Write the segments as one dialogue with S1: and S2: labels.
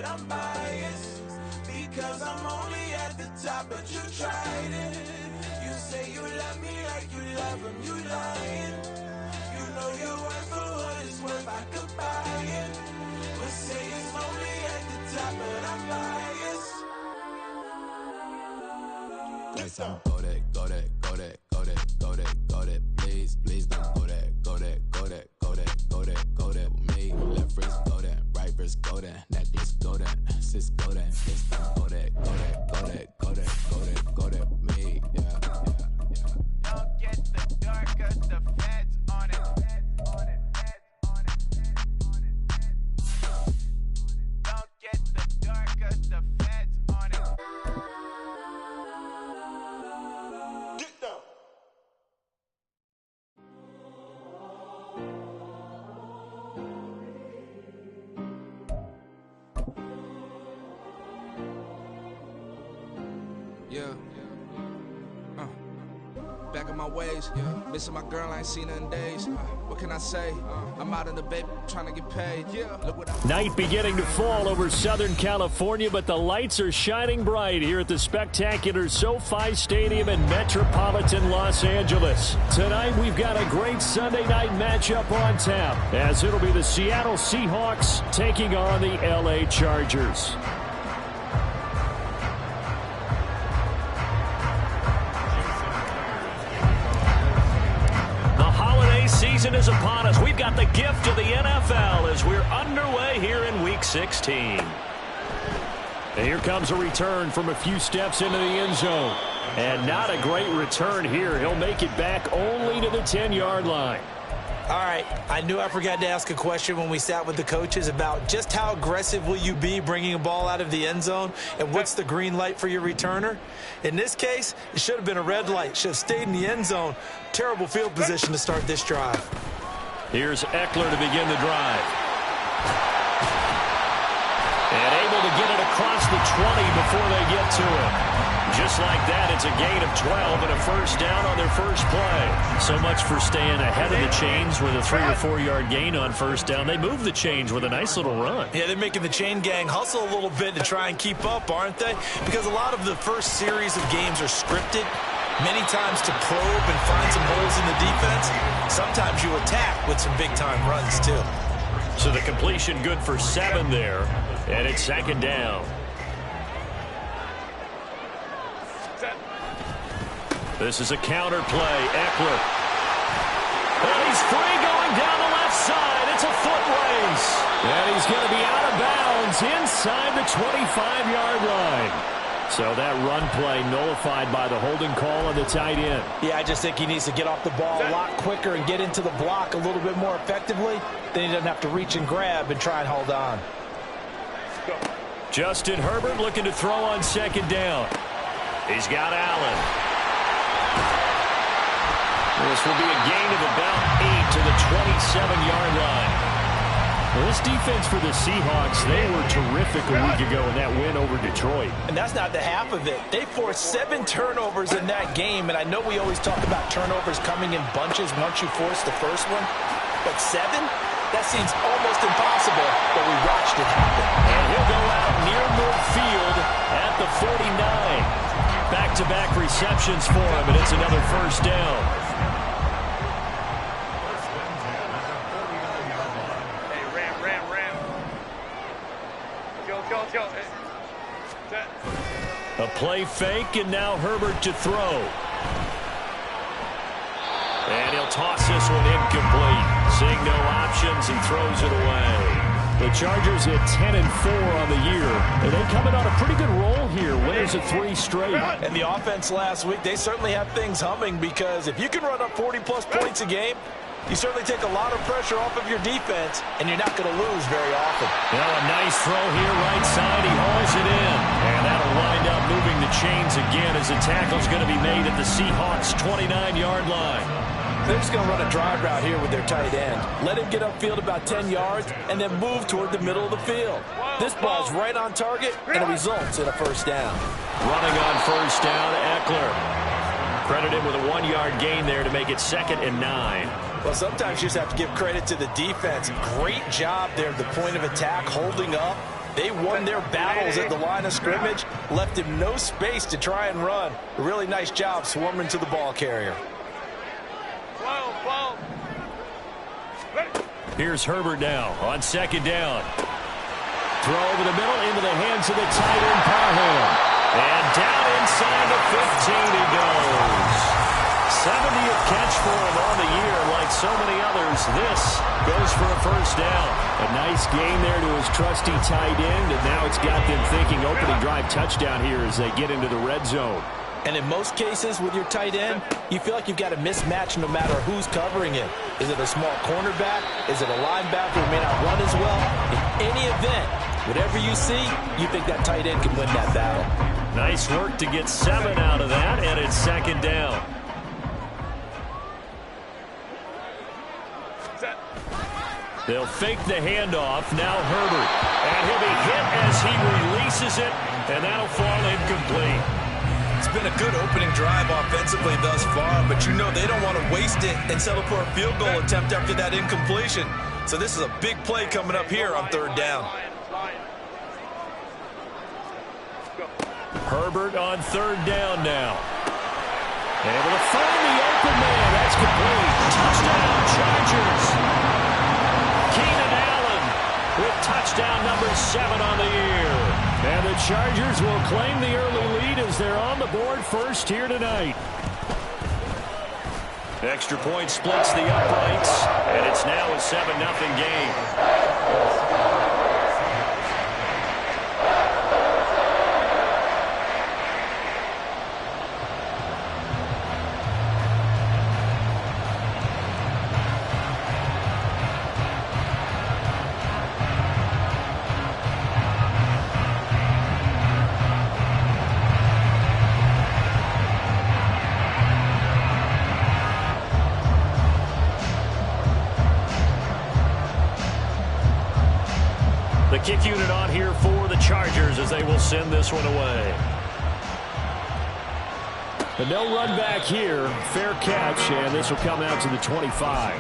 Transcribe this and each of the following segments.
S1: I'm biased. Because I'm only at the top, but you tried it. You say you love me like you love him, you lying. You know you're worth for what it's worth, I could buy it. But say it's only at the top, but I'm biased.
S2: Go there, go there, go there, go there, go there, go there. Please, please don't go there, go there, go there, go there, go there, go there with me. Left wrist go there, right wrist go there, necklace go there, sis go there, this don't go there, go there, go there, go there, go there, go there with me. Yeah, yeah, yeah.
S3: Don't get the dark, 'cause the feds on it. Don't get the dark, 'cause the feds on it.
S1: Get down.
S4: Yeah. Back in my ways, missing my girl, I ain't seen her in days. What can I say? I'm out in the baby, trying to get paid. Look what I
S5: Night beginning to fall over Southern California, but the lights are shining bright here at the spectacular SoFi Stadium in metropolitan Los Angeles. Tonight, we've got a great Sunday night matchup on tap, as it'll be the Seattle Seahawks taking on the LA Chargers. Season is upon us. We've got the gift of the NFL as we're underway here in Week 16. And here comes a return from a few steps into the end zone. And not a great return here. He'll make it back only to the 10-yard line.
S6: All right, I knew I forgot to ask a question when we sat with the coaches about just how aggressive will you be bringing a ball out of the end zone, and what's the green light for your returner? In this case, it should have been a red light. Should have stayed in the end zone. Terrible field position to start this drive.
S5: Here's Eckler to begin the drive. And able to get it across the 20 before they get to it. Just like that, it's a gain of 12 and a first down on their first play. So much for staying ahead of the chains with a 3 or 4 yard gain on first down. They move the chains with a nice little run.
S6: Yeah, they're making the chain gang hustle a little bit to try and keep up, aren't they? Because a lot of the first series of games are scripted, many times to probe and find some holes in the defense. Sometimes you attack with some big-time runs, too.
S5: So the completion good for 7 there, and it's second down. This is a counter play. Eckler. And he's free going down the left side. It's a foot race. And he's going to be out of bounds inside the 25-yard line. So that run play nullified by the holding call on the tight end.
S6: Yeah, I just think he needs to get off the ball a lot quicker and get into the block a little bit more effectively. Then he doesn't have to reach and grab and try and hold on.
S5: Justin Herbert looking to throw on second down. He's got Allen. This will be a gain of about 8 to the 27-yard line. Well, this defense for the Seahawks, they were terrific a week ago in that win over Detroit.
S6: And that's not the half of it. They forced 7 turnovers in that game, and I know we always talk about turnovers coming in bunches once you force the first one, but 7? That seems almost impossible, but we watched it happen.
S5: And he'll go out near midfield at the 49. Back-to-back receptions for him, and it's another first down. A play fake, and now Herbert to throw. And he'll toss this one incomplete. Seeing no options and throws it away. The Chargers at 10-4 on the year. And they coming on a pretty good roll here. Winners of 3 straight.
S6: And the offense last week, they certainly have things humming, because if you can run up 40-plus points a game, you certainly take a lot of pressure off of your defense, and you're not going to lose very often.
S5: Well, a nice throw here right side. He hauls it in. And that'll wind up moving the chains again as the tackle's going to be made at the Seahawks' 29-yard line.
S6: They're just going to run a drive route here with their tight end. Let him get upfield about 10 yards and then move toward the middle of the field. This ball's right on target, and it results in a first down.
S5: Running on first down, Eckler. Credited with a 1-yard gain there to make it 2nd and 9.
S6: Well, sometimes you just have to give credit to the defense. Great job there at the point of attack, holding up, They won their battles at the line of scrimmage, left him no space to try and run. A really nice job swarming to the ball carrier.
S5: Here's Herbert now on second down. Throw over the middle into the hands of the tight end, Parham. And down inside the 15 he goes. 70th catch for him on the year. Like so many others, this goes for a first down. A nice gain there to his trusty tight end, and now it's got them thinking opening drive touchdown here as they get into the red zone.
S6: And in most cases with your tight end, you feel like you've got a mismatch no matter who's covering him. Is it a small cornerback? Is it a linebacker who may not run as well? In any event, whatever you see, you think that tight end can win that battle.
S5: Nice work to get 7 out of that, and it's second down. They'll fake the handoff. Now Herbert. And he'll be hit as he releases it, and that'll fall incomplete.
S6: It's been a good opening drive offensively thus far, but you know they don't want to waste it and settle for a field goal attempt after that incompletion. So this is a big play coming up here on third down.
S5: Herbert on third down now. Able to find the open man. That's complete. Touchdown, Chargers. Keenan Allen with touchdown number 7 on the year. And the Chargers will claim the early lead as they're on the board first here tonight. Extra point splits the uprights, and it's now a 7-0 game. The kick unit on here for the Chargers as they will send this one away. But no run back here. Fair catch, and this will come out to the 25.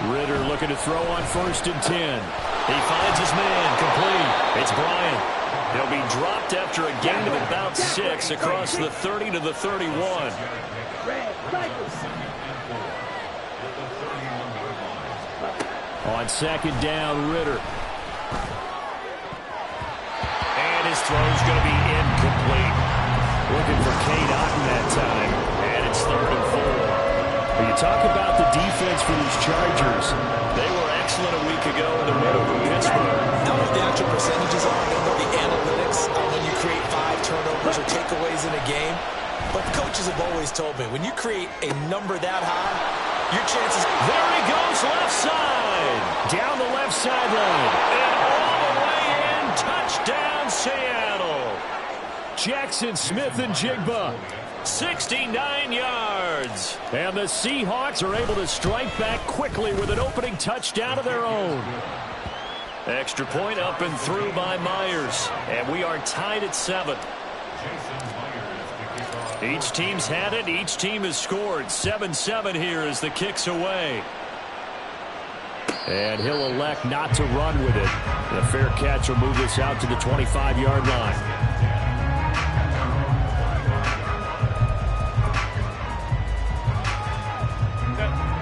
S5: Ritter looking to throw on 1st and 10. He finds his man, complete. It's Bryant. He'll be dropped after a gain of about 6 across the 30 to the 31. On second down, Ritter. And his throw's going to be incomplete. Looking for Kate Otten that time. And it's 3rd and 4. When you talk about the defense for these Chargers, they were excellent a week ago in the win over Pittsburgh.
S6: Not what the actual percentages are, I don't know the analytics on when you create 5 turnovers or takeaways in a game. But coaches have always told me, when you create a number that high, your chances...
S5: There he goes, left side. Down the left sideline. And all the way in, touchdown Seattle. Jackson Smith and Jigba. 69 yards. And the Seahawks are able to strike back quickly with an opening touchdown of their own. Extra point up and through by Myers. And we are tied at 7. Each team's had it. Each team has scored. 7-7 here as the kick's away. And he'll elect not to run with it. The fair catch will move this out to the 25-yard line.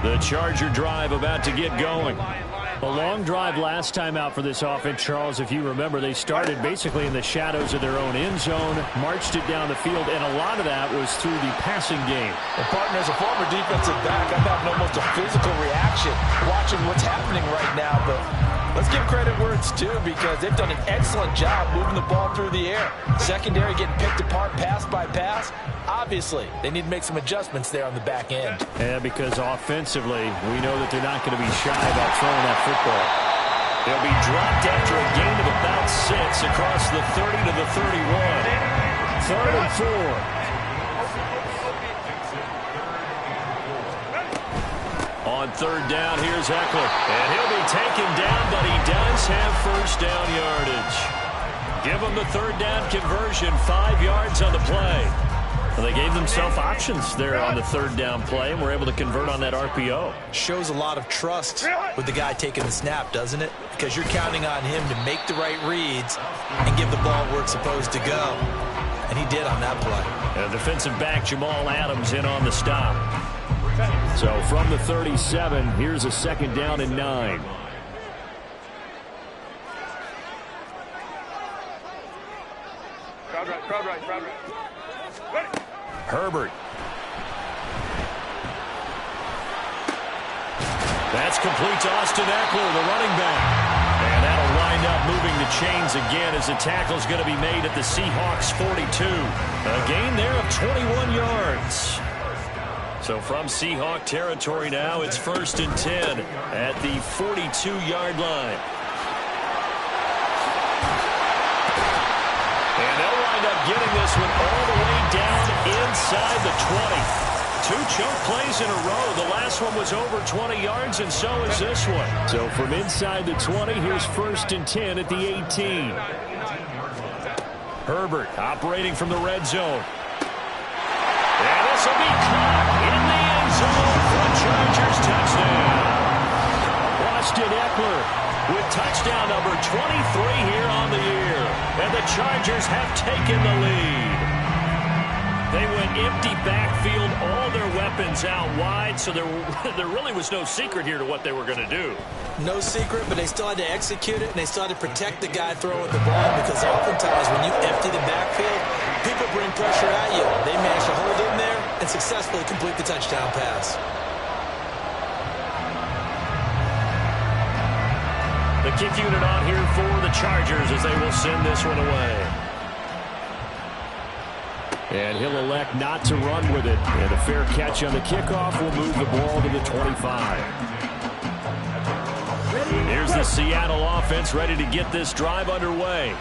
S5: The Charger drive about to get going. A long drive last time out for this offense, Charles. If you remember, they started basically in the shadows of their own end zone, marched it down the field, and a lot of that was through the passing game.
S6: And partner, as a former defensive back, I'm having almost a physical reaction watching what's happening right now. But let's give credit where it's due, because they've done an excellent job moving the ball through the air. Secondary getting picked apart pass by pass. Obviously, they need to make some adjustments there on the back end.
S5: Yeah, because offensively, we know that they're not going to be shy about throwing that football. They'll be dropped after a gain of about 6 across the 30 to the 31. 3rd and 4. third down. Here's Eckler. And he'll be taken down, but he does have first down yardage. Give him the third down conversion, 5 yards on the play. Well, they gave themselves options there on the third down play and were able to convert on that RPO.
S6: Shows a lot of trust with the guy taking the snap, doesn't it? Because you're counting on him to make the right reads and give the ball where it's supposed to go. And he did on that play.
S5: And defensive back Jamal Adams in on the stop. So from the 37, here's a second down and 9.
S3: Crowd right.
S5: Herbert. That's complete to Austin Eckler, the running back. And that'll wind up moving the chains again as the tackle's going to be made at the Seahawks 42. A gain there of 21 yards. So from Seahawk territory now, it's 1st and 10 at the 42-yard line. And they'll wind up getting this one all the way down inside the 20. 2 chunk plays in a row. The last one was over 20 yards, and so is this one. So from inside the 20, here's 1st and 10 at the 18. Herbert operating from the red zone. And this will be caught in the end zone for a Chargers touchdown. Austin Eckler with touchdown number 23 here on the year. And the Chargers have taken the lead. They went empty backfield, all their weapons out wide, so there really was no secret here to what they were going to do.
S6: No secret, but they still had to execute it, and they still had to protect the guy throwing the ball, because oftentimes when you empty the backfield, people bring pressure at you. They managed to hold in there and successfully complete the touchdown pass.
S5: The kick unit on here for the Chargers as they will send this one away. And he'll elect not to run with it. And a fair catch on the kickoff will move the ball to the 25. Here's the Seattle offense ready to get this drive underway.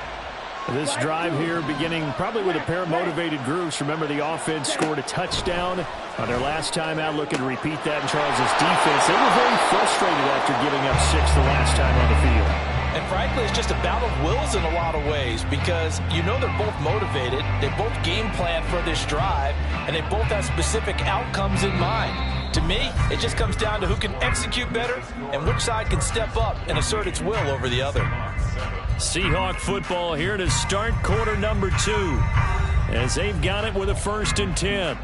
S5: This drive here beginning probably with a pair of motivated groups. Remember, the offense scored a touchdown on their last time out, looking to repeat that in Charles' defense. They were very frustrated after giving up 6 the last time on the field.
S6: And frankly, it's just a battle of wills in a lot of ways, because you know they're both motivated, they both game plan for this drive, and they both have specific outcomes in mind. To me, it just comes down to who can execute better and which side can step up and assert its will over the other.
S5: Seahawk football here to start quarter number 2, as they've got it with a 1st and 10.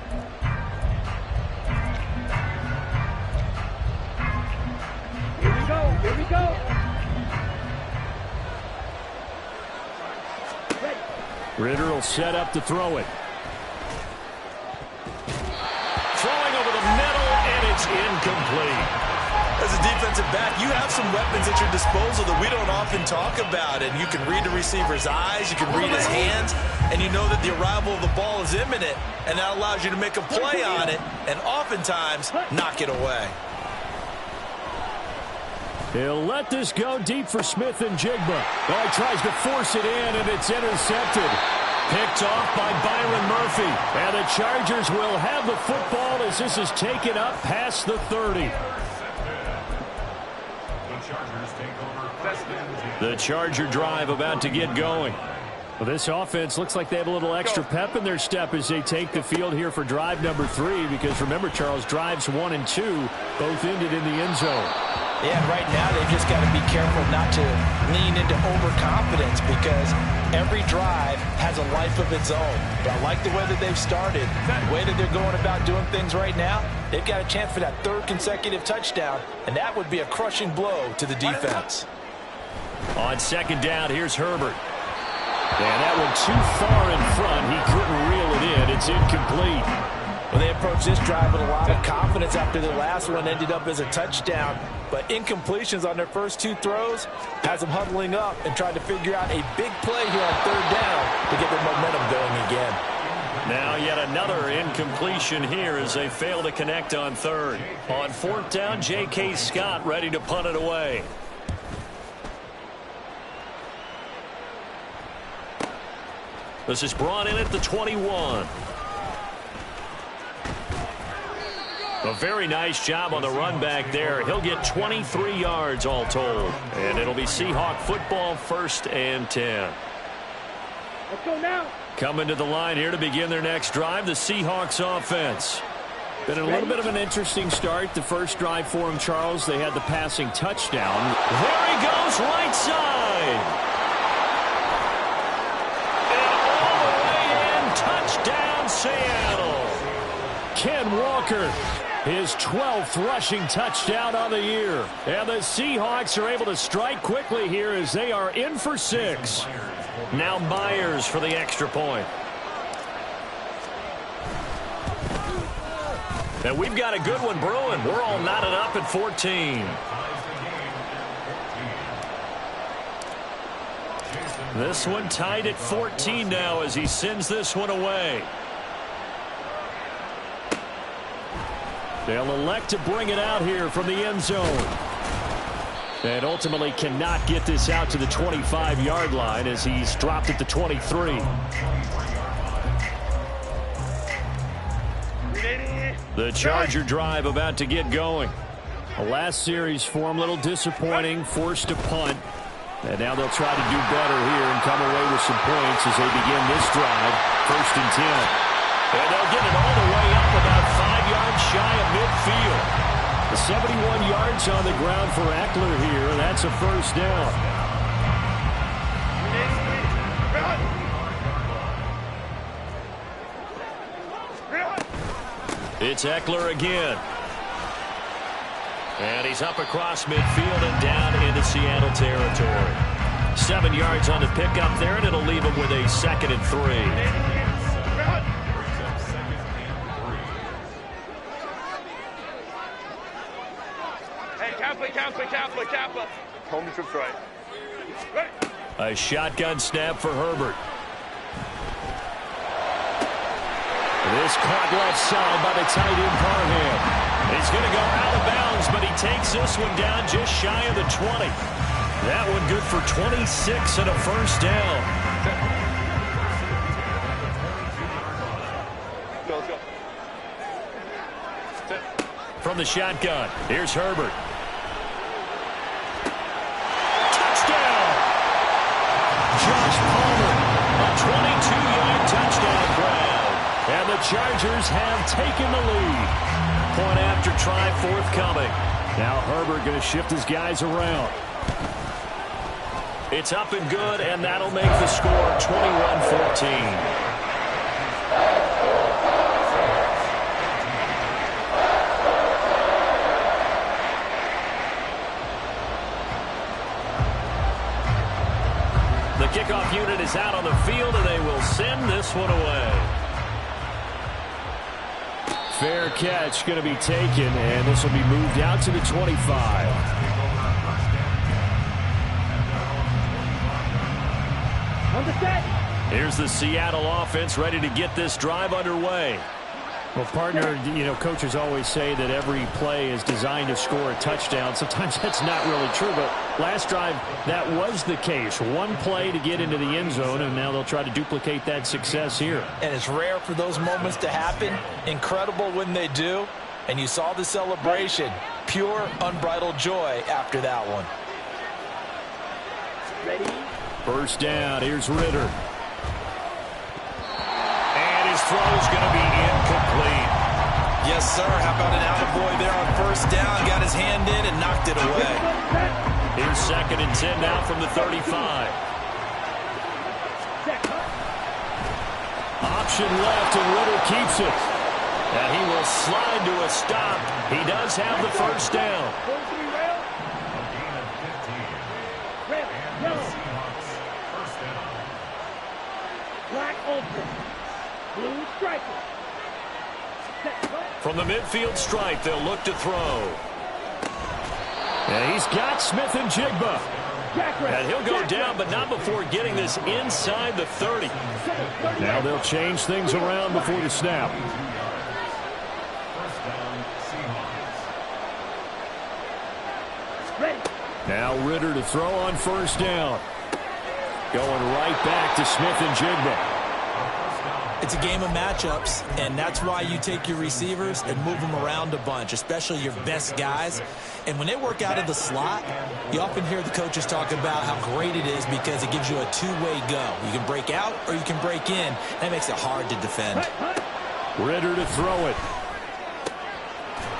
S3: Here we go.
S5: Ritter will set up to throw it. Throwing over the middle, and it's incomplete.
S6: As a defensive back, you have some weapons at your disposal that we don't often talk about. And you can read the receiver's eyes, you can read his hands, and you know that the arrival of the ball is imminent, and that allows you to make a play on it and oftentimes knock it away.
S5: He'll let this go deep for Smith and Jigba. Well, he tries to force it in, and it's intercepted. Picked off by Byron Murphy. And the Chargers will have the football as this is taken up past the 30. The Charger drive about to get going. Well, this offense looks like they have a little extra pep in their step as they take the field here for drive number 3. Because remember, Charles, drives 1 and 2 both ended in the end zone.
S6: Yeah, right now they've just got to be careful not to lean into overconfidence, because every drive has a life of its own. But I like the way that they've started, the way that they're going about doing things right now. They've got a chance for that 3rd consecutive touchdown, and that would be a crushing blow to the defense.
S5: On 2nd down, here's Herbert. And that one too far in front. He couldn't reel it in. It's incomplete.
S6: Well, they approached this drive with a lot of confidence after the last one ended up as a touchdown. But incompletions on their first 2 throws has them huddling up and trying to figure out a big play here on 3rd down to get their momentum going again.
S5: Now yet another incompletion here as they fail to connect on 3rd. On 4th down, J.K. Scott ready to punt it away. This is brought in at the 21. A very nice job on the run back there. He'll get 23 yards all told. And it'll be Seahawk football, 1st and 10.
S7: Let's go now.
S5: Coming to the line here to begin their next drive, the Seahawks offense. Been a little bit of an interesting start. The first drive for him, Charles, they had the passing touchdown. There he goes, right side. And all the way in, touchdown, Seattle. Ken Walker, his 12th rushing touchdown on the year. And the Seahawks are able to strike quickly here as they are in for 6. Now Myers for the extra point. And we've got a good one brewing. We're all knotted up at 14. This one tied at 14 now as he sends this one away. They'll elect to bring it out here from the end zone. And ultimately cannot get this out to the 25-yard line as he's dropped at the 23. The Charger drive about to get going. The last series for him, a little disappointing, forced to punt. And now they'll try to do better here and come away with some points as they begin this drive, 1st and 10. And they'll get it all the way up about 5 yards shy of midfield. The 71 yards on the ground for Eckler here. That's a 1st down. It's Eckler again. And he's up across midfield and down into Seattle territory. 7 yards on the pickup there, and it'll leave him with a 2nd and 3.
S3: Kappa. Home trips right.
S5: A shotgun snap for Herbert. This caught left side by the tight end Parham. He's going to go out of bounds, but he takes this one down just shy of the 20. That one good for 26 and a 1st down.
S3: Let's go.
S5: From the shotgun, here's Herbert. Josh Palmer, a 22-yard touchdown grab. And the Chargers have taken the lead. Point after try forthcoming. Now Herbert going to shift his guys around. It's up and good, and that'll make the score 21-14. The kickoff unit is out on the field, and they will send this one away. Fair catch going to be taken, and this will be moved out to the 25. Here's the Seattle offense ready to get this drive underway. Well, partner, coaches always say that every play is designed to score a touchdown. Sometimes that's not really true, but last drive, that was the case. One play to get into the end zone, and now they'll try to duplicate that success here.
S6: And it's rare for those moments to happen. Incredible when they do. And you saw the celebration. Pure, unbridled joy after that one.
S7: Ready?
S5: 1st down. Here's Ritter. His throw is going to be incomplete.
S6: Yes, sir. How about an attaboy there on 1st down? Got his hand in and knocked it away.
S5: Here's 2nd and 10 now from the 35. Option left, and Ritter keeps it. And he will slide to a stop. He does have the 1st down.
S7: Black ultra. Blue striker.
S5: From the midfield stripe, they'll look to throw. And he's got Smith and Jigba. And he'll go down, but not before getting this inside the 30. Now they'll change things around before the snap. Now Ritter to throw on 1st down. Going right back to Smith and Jigba.
S6: It's a game of matchups, and that's why you take your receivers and move them around a bunch, especially your best guys. And when they work out of the slot, you often hear the coaches talk about how great it is because it gives you a two-way go. You can break out or you can break in. That makes it hard to defend.
S5: Ritter to throw it.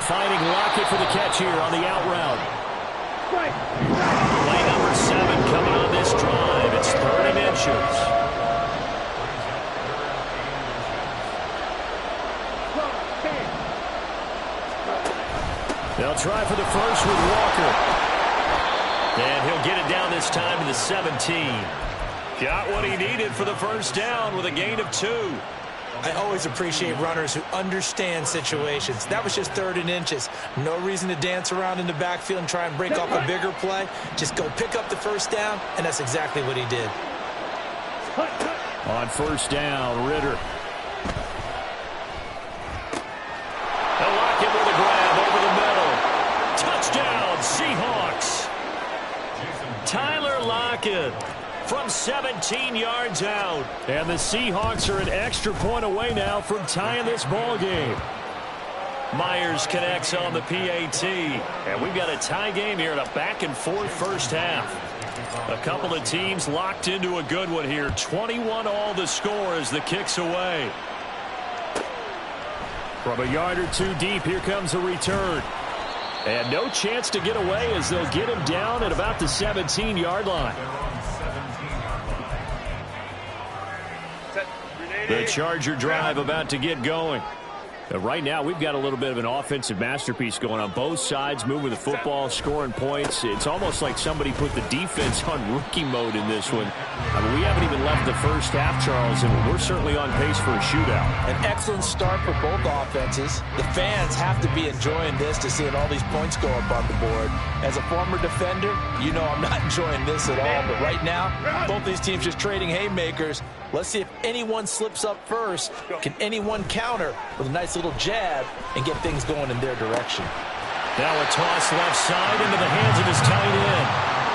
S5: Finding Lockett for the catch here on the out route. Play number 7 coming on this drive. It's 3rd and inches. They'll try for the first with Walker. And he'll get it down this time to the 17. Got what he needed for the first down with a gain of 2.
S6: I always appreciate runners who understand situations. That was just 3rd and inches. No reason to dance around in the backfield and try and break off a bigger play. Just go pick up the first down, and that's exactly what he did.
S5: On first down, Ritter. They'll lock him with a grab over the middle. Touchdown, Seahawks. Tyler Lockett from 17 yards out. And the Seahawks are an extra point away now from tying this ball game. Myers connects on the PAT. And we've got a tie game here in a back-and-forth first half. A couple of teams locked into a good one here. 21-all the score as the kick's away. From a yard or 2 deep, here comes a return. And no chance to get away as they'll get him down at about the 17-yard line. The Charger drive about to get going. Right now, we've got a little bit of an offensive masterpiece going on both sides, moving the football, scoring points. It's almost like somebody put the defense on rookie mode in this one. I mean, we haven't even left the first half, Charles, and we're certainly on pace for a shootout.
S6: An excellent start for both offenses. The fans have to be enjoying this to seeing all these points go up on the board. As a former defender, you know I'm not enjoying this at all. But right now, both these teams just trading haymakers. Let's see if anyone slips up first. Can anyone counter with a nice little jab and get things going in their direction?
S5: Now a toss left side into the hands of his tight end.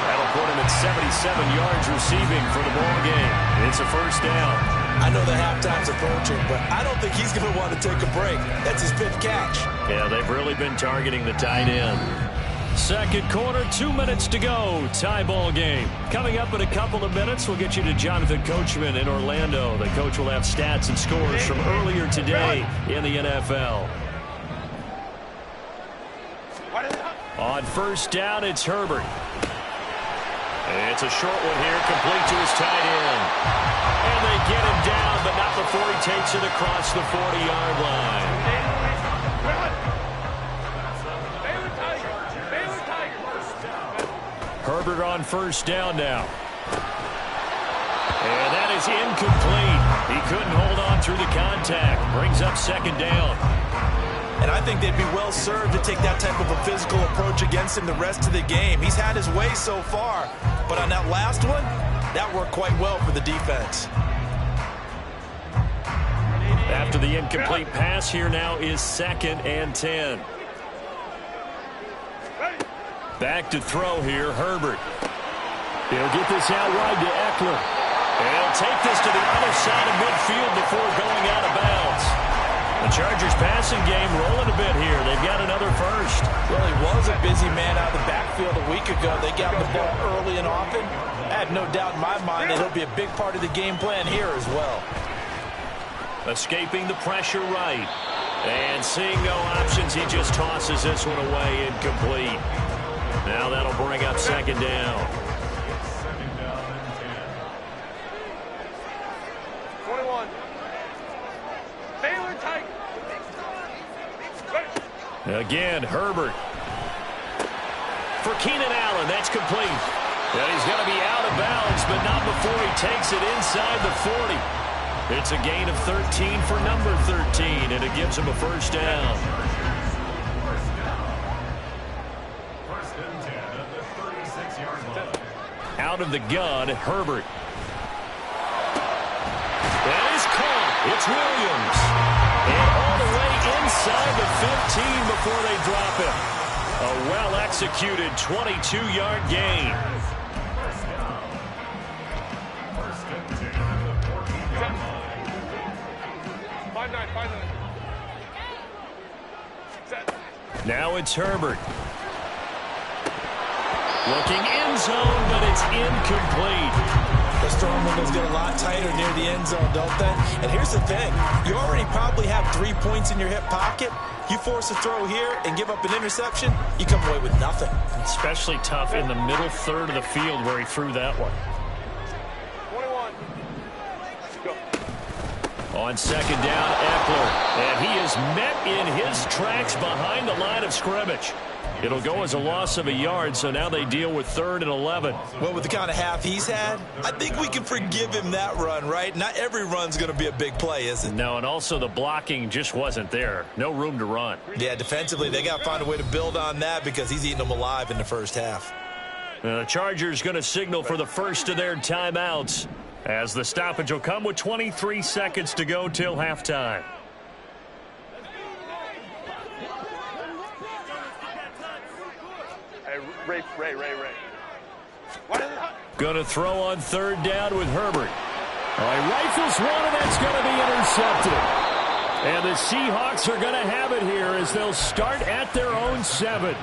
S5: That'll put him at 77 yards receiving for the ball game. It's a first down.
S6: I know the halftime's approaching, but I don't think he's going to want to take a break. That's his 5th catch.
S5: Yeah, they've really been targeting the tight end. Second quarter, 2 minutes to go. Tie ball game. Coming up in a couple of minutes, we'll get you to Jonathan Coachman in Orlando. The coach will have stats and scores from earlier today in the NFL. On first down, it's Herbert. It's a short one here, complete to his tight end. And they get him down, but not before he takes it across the 40-yard line. Herbert on first down now. And that is incomplete. He couldn't hold on through the contact. Brings up second down.
S6: And I think they'd be well served to take that type of a physical approach against him the rest of the game. He's had his way so far. But on that last one, that worked quite well for the defense.
S5: After the incomplete pass, here now is 2nd and 10. Back to throw here, Herbert. He'll get this out wide to Eckler. And he'll take this to the other side of midfield before going out of bounds. The Chargers passing game rolling a bit here. They've got another first.
S6: Well, he was a busy man out of the backfield a week ago. They got the ball early and often. I have no doubt in my mind that he'll be a big part of the game plan here as well.
S5: Escaping the pressure right. And seeing no options, he just tosses this one away incomplete. Now that'll bring up second down.
S3: 21. Baylor tight.
S5: Again, Herbert. For Keenan Allen, that's complete. And he's going to be out of bounds, but not before he takes it inside the 40. It's a gain of 13 for number 13, and it gives him a first down. Out of the gun, Herbert. That is caught. It's Williams. And all the way inside the 15 before they drop him. A well-executed 22-yard gain. Now it's Herbert. Looking end zone, but it's incomplete.
S6: The storm windows get a lot tighter near the end zone, don't they? And here's the thing. You already probably have 3 points in your hip pocket. You force a throw here and give up an interception, you come away with nothing.
S5: Especially tough in the middle third of the field where he threw that one.
S7: 21. Go.
S5: On second down, Eckler. And he is met in his tracks behind the line of scrimmage. It'll go as a loss of a yard, so now they deal with 3rd and 11.
S6: Well, with the kind of half he's had, I think we can forgive him that run, right? Not every run's going to be a big play, is it?
S5: No, and also the blocking just wasn't there. No room to run.
S6: Yeah, defensively, they got to find a way to build on that because he's eating them alive in the first half.
S5: The Chargers going to signal for the first of their timeouts as the stoppage will come with 23 seconds to go till halftime.
S7: Ray.
S5: Going to throw on 3rd down with Herbert. All right, rifles one, and that's going to be intercepted. And the Seahawks are going to have it here as they'll start at their own 7.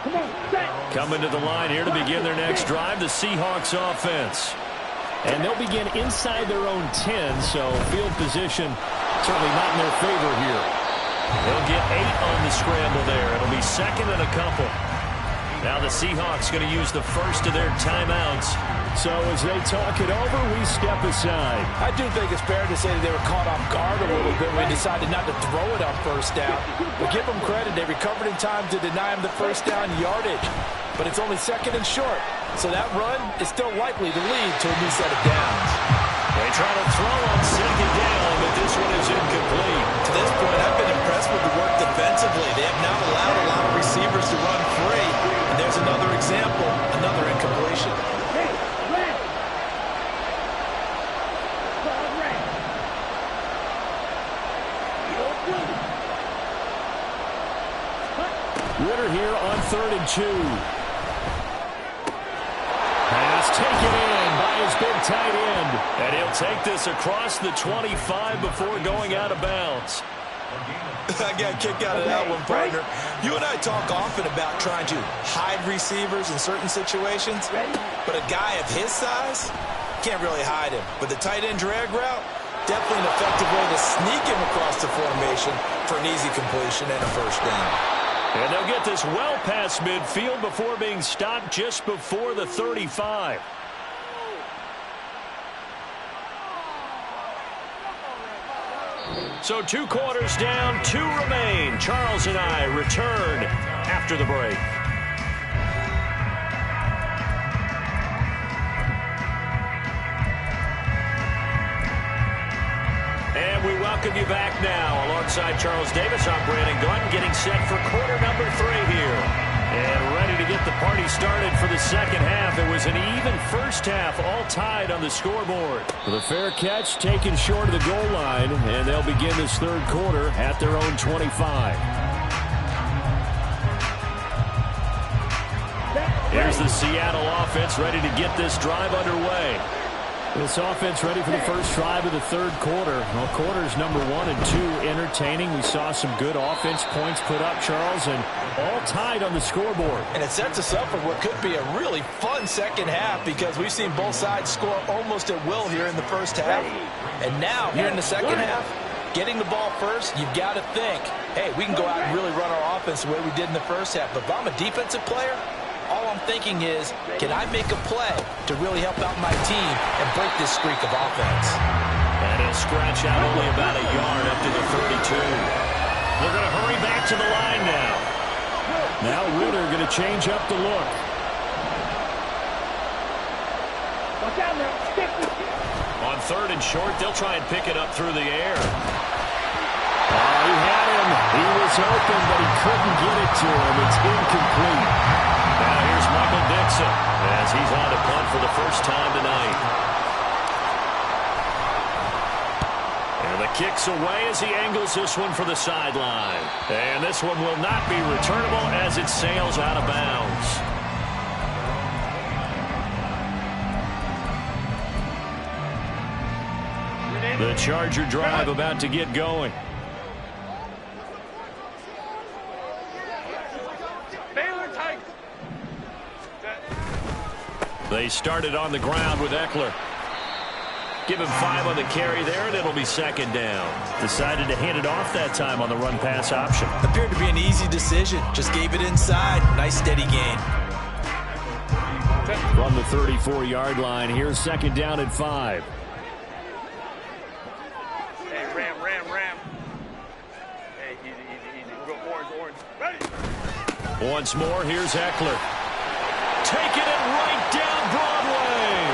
S7: Come on, set.
S5: Coming to the line here to begin their next drive, the Seahawks offense. And they'll begin inside their own 10, so field position certainly not in their favor here. They'll get 8 on the scramble there. It'll be 2nd and a couple. Now the Seahawks going to use the first of their timeouts. So as they talk it over, we step aside.
S8: I do think it's fair to say that they were caught off guard a little bit when they decided not to throw it on 1st down. But give them credit, they recovered in time to deny him the 1st down yardage. But it's only 2nd and short. So that run is still likely to lead to a new set of downs.
S5: They try to throw on 2nd down, but this one is incomplete.
S6: To this point, I've been impressed with the work defensively. They have not allowed a lot of receivers to run free. And there's another example, another incompletion.
S7: Hey, red. Call red.
S5: Ritter here on 3rd and 2. Pass taken in by his big tight end. And he'll take this across the 25 before going out of bounds.
S6: I got a kick out of that one, partner. You and I talk often about trying to hide receivers in certain situations, but a guy of his size can't really hide him. But the tight end drag route, definitely an effective way to sneak him across the formation for an easy completion and a 1st down.
S5: And they'll get this well past midfield before being stopped just before the 35. So 2 quarters down, 2 remain. Charles and I return after the break. And we welcome you back now. Alongside Charles Davis, I'm Brandon Gordon, getting set for quarter number 3 here. And ready to get the party started for the second half. It was an even first half, all tied on the scoreboard. The fair catch taken short of the goal line, and they'll begin this 3rd quarter at their own 25. Here's the Seattle offense ready to get this drive underway. This offense ready for the first drive of the 3rd quarter. Well, quarters number 1 and 2 entertaining. We saw some good offense points put up, Charles, and all tied on the scoreboard.
S8: And it sets us up for what could be a really fun second half because we've seen both sides score almost at will here in the first half. And now, here in the second half, getting the ball first, you've got to think, hey, we can go out and really run our offense the way we did in the first half. But if I'm a defensive player, all I'm thinking is, can I make a play to really help out my team and break this streak of offense?
S5: And he'll scratch out only about a yard up to the 32. We're going to hurry back to the line now. Now Ritter going to change up the look.
S7: Watch out now. Stick with you.
S5: On 3rd and short, they'll try and pick it up through the air. Oh, he had him. He was open, but he couldn't get it to him. It's incomplete. Now here's Michael Dixon as he's on to punt for the first time tonight. And the kick's away as he angles this one for the sideline. And this one will not be returnable as it sails out of bounds. The Charger drive about to get going. They started on the ground with Eckler. Give him 5 on the carry there, and it'll be second down. Decided to hand it off that time on the run-pass option.
S6: Appeared to be an easy decision. Just gave it inside. Nice steady gain.
S5: From the 34-yard line, here's second down and 5.
S7: Hey, ram. Hey, easy. Go orange. Ready?
S5: Once more, here's Eckler. Taking it right down Broadway.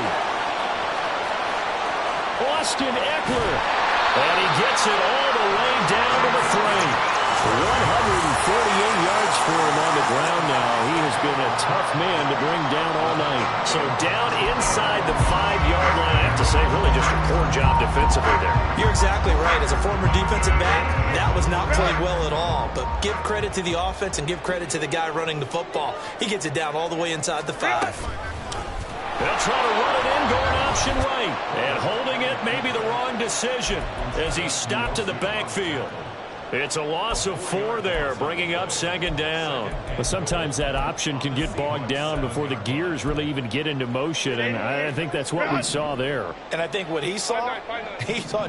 S5: Austin Eckler. And he gets it all the way down to the 3. 148 yards for him on the ground now. He has been a tough man to bring down all night. So down inside the 5-yard line, I have to say, really just a poor job defensively there.
S6: You're exactly right. As a former defensive back, that was not played well at all. But give credit to the offense and give credit to the guy running the football. He gets it down all the way inside the 5.
S5: They'll try to run it in, going option right. And holding it may be the wrong decision as he stopped in the backfield. It's a loss of 4 there, bringing up second down. But sometimes that option can get bogged down before the gears really even get into motion, and I think that's what we saw there.
S8: And I think what he saw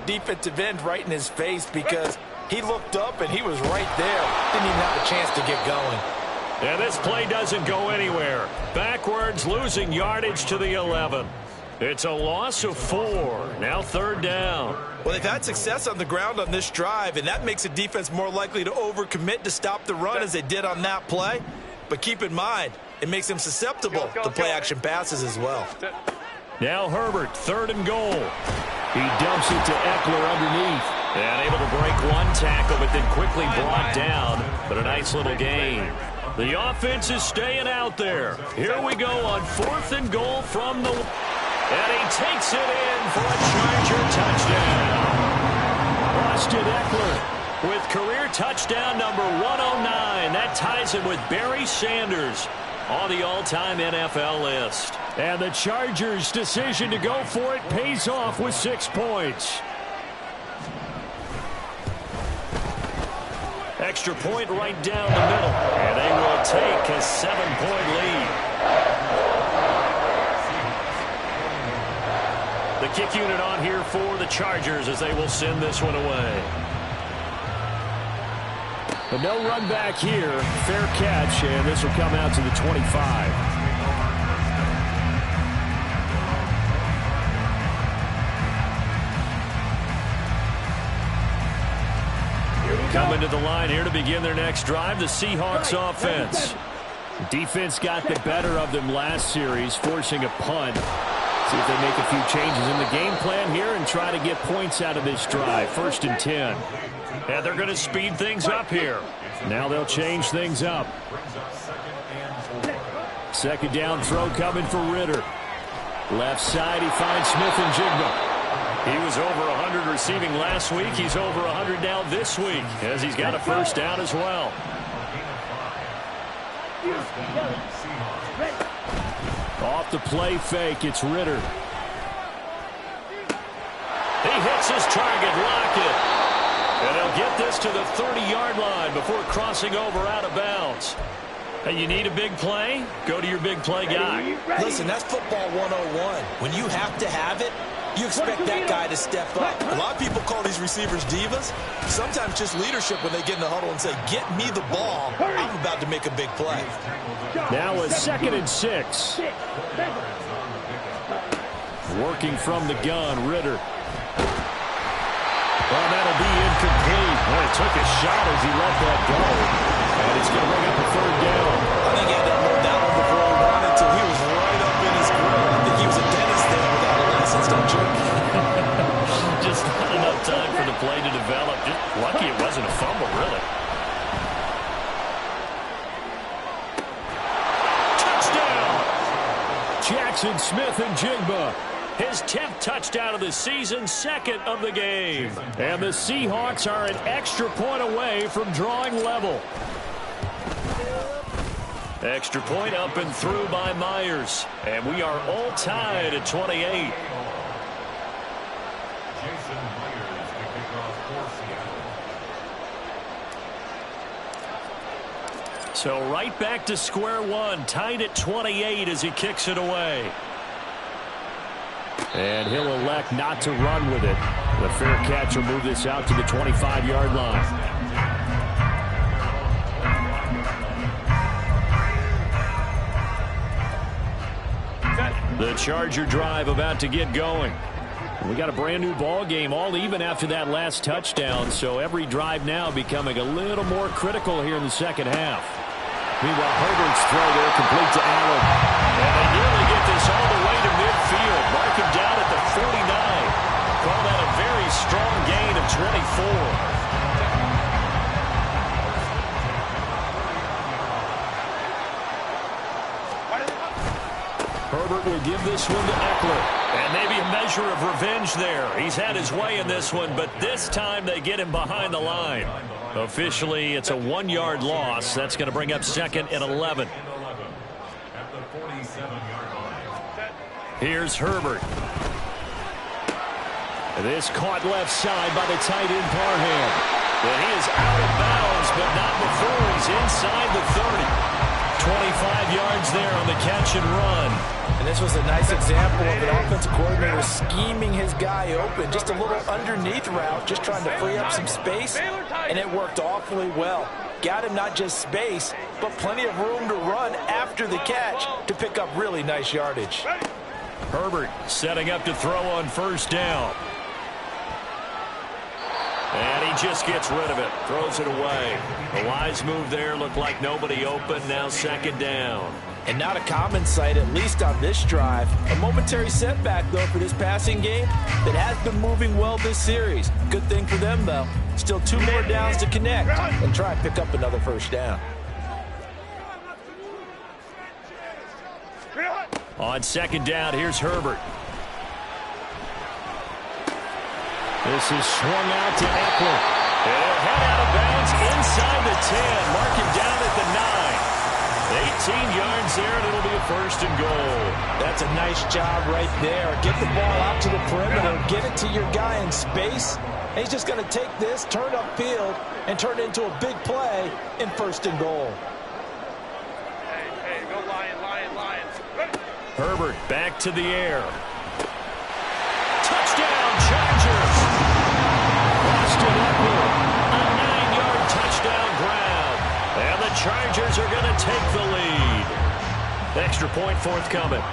S8: defensive end right in his face because he looked up and he was right there. Didn't even have a chance to get going.
S5: And this play doesn't go anywhere. Backwards, losing yardage to the 11. It's a loss of 4. Now third down.
S6: Well, they've had success on the ground on this drive, and that makes the defense more likely to overcommit to stop the run as they did on that play. But keep in mind, it makes them susceptible to play-action passes as well.
S5: Now Herbert, third and goal. He dumps it to Eckler underneath. And able to break one tackle, but then quickly brought down. But a nice little gain. The offense is staying out there. Here we go on 4th and goal from the... And he takes it in for a Charger touchdown. Austin Eckler with career touchdown number 109. That ties him with Barry Sanders on the all-time NFL list. And the Chargers' decision to go for it pays off with 6 points. Extra point right down the middle. And they will take a 7-point lead. The kick unit on here for the Chargers as they will send this one away. But no run back here. Fair catch, and this will come out to the 25. Coming to the line here to begin their next drive, the Seahawks offense. Defense got the better of them last series, forcing a punt. See if they make a few changes in the game plan here and try to get points out of this drive. 1st and 10. And they're going to speed things up here. Now they'll change things up. Second down throw coming for Ritter. Left side, he finds Smith and Jigba. He was over 100 receiving last week. He's over 100 now this week as he's got a first down as well. Off the play fake, it's Ritter. He hits his target, Lockett. And he'll get this to the 30-yard line before crossing over out of bounds. Hey, you need a big play? Go to your big play guy.
S6: Listen, that's football 101. When you have to have it, you expect that guy to step up. A lot of people call these receivers divas. Sometimes just leadership when they get in the huddle and say, get me the ball. I'm about to make a big play.
S5: Now a 2nd and 6. Working from the gun, Ritter. Well, that'll be incomplete. Well, he took a shot as he let that go. And it's going to bring up a 3rd down.
S6: I think he had to hold that one before he wanted to. He was right up in his grill. I think he was a dentist there without a license, don't you?
S5: Just not enough time for the play to develop. Just lucky it wasn't a fumble, really. Touchdown! Jackson Smith and Jigba. His 10th touchdown of the season, 2nd of the game. And the Seahawks are an extra point away from drawing level. Extra point up and through by Myers. And we are all tied at 28. So right back to square one, tied at 28 as he kicks it away. And he'll elect not to run with it. The fair catch will move this out to the 25-yard line. The Charger drive about to get going. We got a brand new ball game, all even after that last touchdown, so every drive now becoming a little more critical here in the second half. Meanwhile, Herbert's throw there complete to Allen. And they nearly get this all the way to midfield. Mark him down at the 49. Call that a very strong gain of 24. Herbert will give this one to Eckler. And maybe a measure of revenge there. He's had his way in this one, but this time they get him behind the line. Officially, it's a 1-yard loss. That's going to bring up 2nd and 11. Here's Herbert. This caught left side by the tight end Parham. And he is out of bounds, but not before he's inside the 30. 25 yards there on the catch and run.
S6: And this was a nice example of an offensive coordinator scheming his guy open. Just a little underneath route, just trying to free up some space, and it worked awfully well. Got him not just space, but plenty of room to run after the catch to pick up really nice yardage.
S5: Herbert setting up to throw on first down. And he just gets rid of it, throws it away. A wise move there, looked like nobody open, now 2nd down.
S6: And not a common sight, at least on this drive. A momentary setback, though, for this passing game that has been moving well this series. Good thing for them, though. Still 2 more downs to connect and try and pick up another first down.
S5: On 2nd down, here's Herbert. This is swung out to Eckler. And he'll head out of bounds inside the 10. Mark him down at the 9. 18 yards there, and it'll be a 1st and goal.
S6: That's a nice job right there. Get the ball out to the perimeter, get it to your guy in space. And he's just going to take this, turn upfield, and turn it into a big play in 1st and goal.
S7: Hey, go Lions. Ready?
S5: Herbert back to the air. Touchdown, Chargers. Austin Eckler, a 9-yard touchdown grab. And the Chargers are going to take the lead. Extra point forthcoming.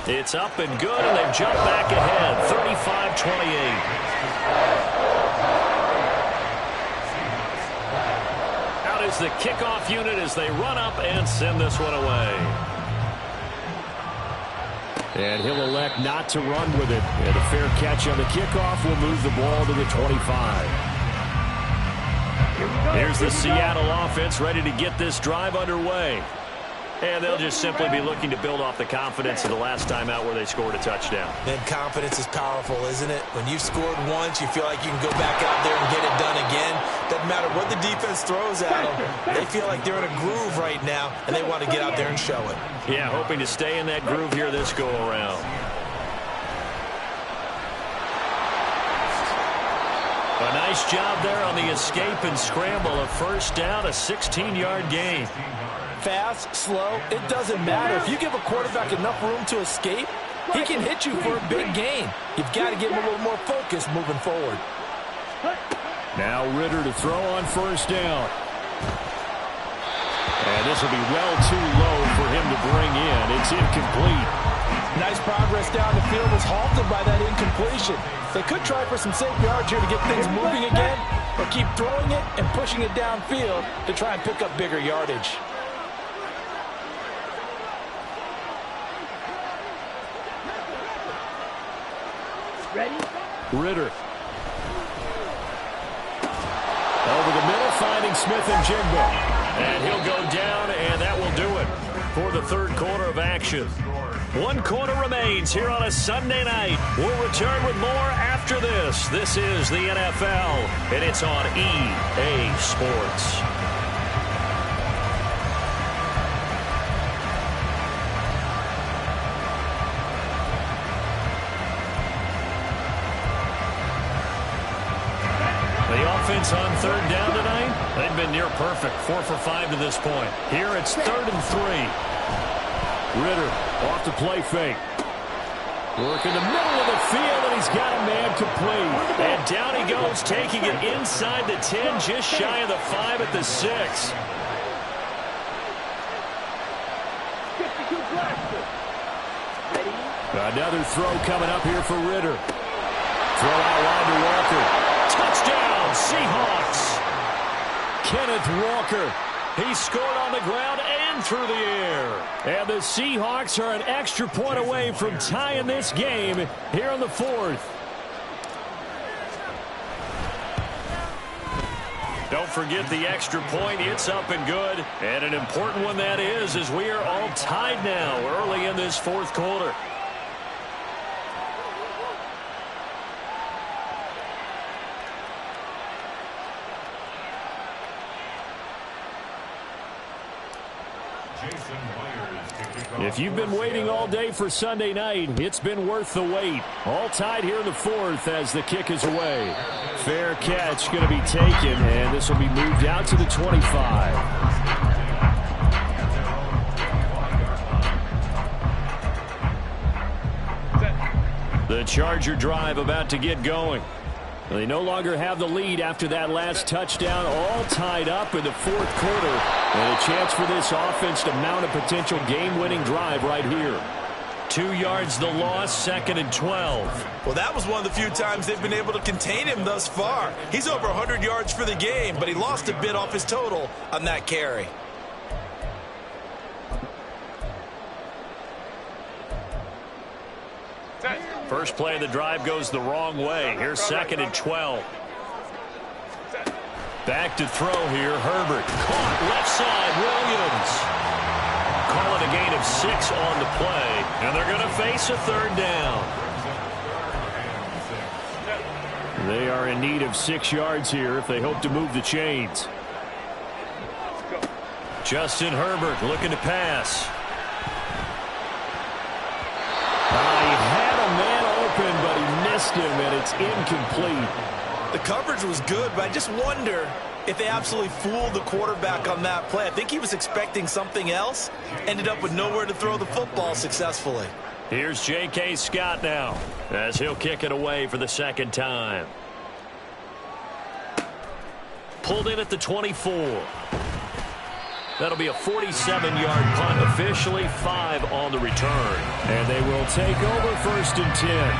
S5: It's up and good, and they've jumped back ahead, 35-28. Out is the kickoff unit as they run up and send this one away. And he'll elect not to run with it. And a fair catch on the kickoff will move the ball to the 25. Here's the Seattle offense ready to get this drive underway. And they'll just simply be looking to build off the confidence of the last time out where they scored a touchdown.
S6: Then confidence is powerful, isn't it? When you've scored once, you feel like you can go back out there and get it done again. Doesn't matter what the defense throws at them. They feel like they're in a groove right now, and they want to get out there and show it.
S5: Yeah, hoping to stay in that groove here this go-around. A nice job there on the escape and scramble. A 1st down, a 16-yard gain.
S6: Fast, slow, it doesn't matter. If you give a quarterback enough room to escape, he can hit you for a big gain. You've got to give him a little more focus moving forward.
S5: Now Ritter to throw on 1st down. And this will be well too low for him to bring in. It's incomplete.
S6: Nice progress down the field was halted by that incompletion. They could try for some safe yards here to get things moving again, or keep throwing it and pushing it downfield to try and pick up bigger yardage.
S9: Ready?
S5: Ritter. Over the middle, finding Smith and Jigba. And he'll go down, and that will do it for the 3rd quarter of action. 1 quarter remains here on a Sunday night. We'll return with more after this. This is the NFL, and it's on EA Sports. Offense on 3rd down tonight. They've been near perfect, 4 for 5 to this point. Here it's 3rd and 3. Ritter off the play fake. Work in the middle of the field, and he's got a man complete. And down he goes, taking it inside the 10, just shy of the 5 at the 6. Another throw coming up here for Ritter. Throw out wide to Walker. Touchdown, Seahawks. Kenneth Walker. He scored on the ground and through the air. And the Seahawks are an extra point away from tying this game here in the 4th. Don't forget the extra point. It's up and good. And an important one that is, as we are all tied now early in this 4th quarter. If you've been waiting all day for Sunday night, it's been worth the wait. All tied here in the 4th as the kick is away. Fair catch going to be taken, and this will be moved out to the 25. The Charger drive about to get going. They no longer have the lead after that last touchdown, all tied up in the 4th quarter. And a chance for this offense to mount a potential game-winning drive right here. 2 yards the loss, 2nd and 12.
S6: Well, that was one of the few times they've been able to contain him thus far. He's over 100 yards for the game, but he lost a bit off his total on that carry.
S5: First play of the drive goes the wrong way. Here's 2nd and 12. Back to throw here. Herbert caught left side. Williams. Call it a gain of 6 on the play. And they're going to face a 3rd down. They are in need of 6 yards here if they hope to move the chains. Justin Herbert looking to pass. He had a man open, but he missed him, and it's incomplete.
S6: The coverage was good, but I just wonder if they absolutely fooled the quarterback on that play. I think he was expecting something else. Ended up with nowhere to throw the football successfully.
S5: Here's J.K. Scott now, as he'll kick it away for the 2nd time. Pulled in at the 24. That'll be a 47-yard punt, officially 5 on the return. And they will take over 1st and 10.